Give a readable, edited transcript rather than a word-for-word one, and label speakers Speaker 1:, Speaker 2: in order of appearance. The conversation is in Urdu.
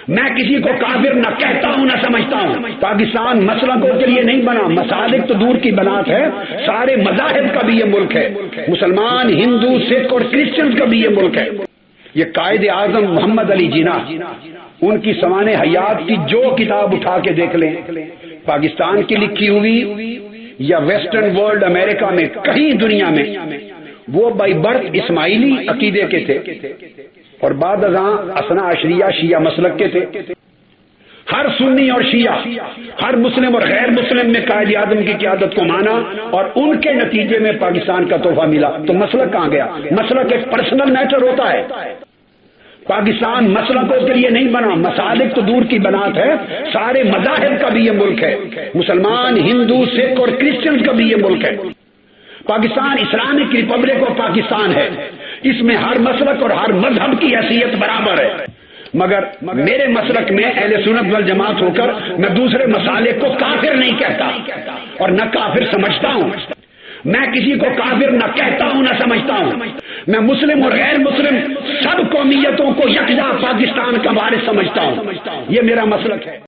Speaker 1: میں کسی کو کافر نہ کہتا ہوں نہ سمجھتا ہوں۔ پاکستان مسلکوں کے لیے نہیں بنا، مسالک تو دور کی بنات ہے، سارے مذاہب کا بھی یہ ملک ہے، مسلمان، ہندو، سکھ اور کرسچن کا بھی یہ ملک ہے۔ یہ قائد اعظم محمد علی جناح، ان کی سوانح حیات کی جو کتاب اٹھا کے دیکھ لیں، پاکستان کی لکھی ہوئی یا ویسٹرن ورلڈ امریکہ میں کہیں دنیا میں، وہ بائی برتھ اسماعیلی عقیدے کے تھے اور بعد ازاں اثنا عشریہ شیعہ مسلک کے تھے۔ ہر سنی اور شیعہ، ہر مسلم اور غیر مسلم نے قائد اعظم کی قیادت کو مانا اور ان کے نتیجے میں پاکستان کا تحفہ ملا۔ تو مسلک کہاں گیا؟ مسلک ایک پرسنل میٹر ہوتا ہے۔ پاکستان مسلکوں کے لیے نہیں بنا، مسالک تو دور کی بنات ہے، سارے مذاہب کا بھی یہ ملک ہے، مسلمان، ہندو، سکھ اور کرسچن کا بھی یہ ملک ہے۔ Pakistan Islamic republic of Pakistan ہے، اس میں ہر مسلک اور ہر مذہب کی حیثیت برابر ہے، مگر میرے مسلک میں اہل سنت والجماعت ہو کر میں دوسرے مسالک کو کافر نہیں کہتا اور نہ کافر سمجھتا ہوں۔ میں کسی کو کافر نہ کہتا ہوں نہ سمجھتا ہوں۔ میں مسلم اور غیر مسلم سب قومیتوں کو یکجا پاکستان کا وارث سمجھتا ہوں۔ یہ میرا مسلک ہے۔